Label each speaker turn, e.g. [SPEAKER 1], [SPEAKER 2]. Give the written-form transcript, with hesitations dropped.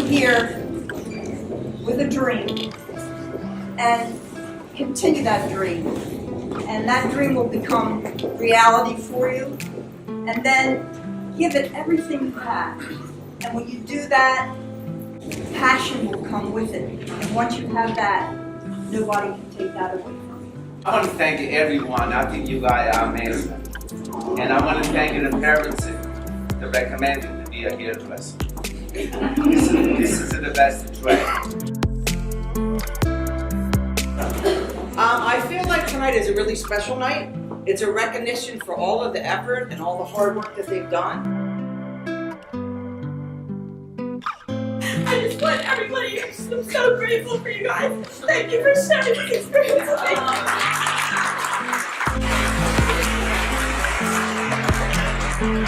[SPEAKER 1] here with a dream and continue that dream. And that dream will become reality for you. And then give it everything you have. And when you do that, passion will come with it. And once you have that, nobody can take that away from you.
[SPEAKER 2] I want to thank everyone. I think you guys are amazing. And I want to thank the parents that recommended to be a hairdresser. This is the best trade.
[SPEAKER 3] I feel like tonight is a really special night. It's a recognition for all of the effort and all the hard work that they've done.
[SPEAKER 4] I just want everybody, I'm so grateful for you guys. Thank you for sharing this experience with me.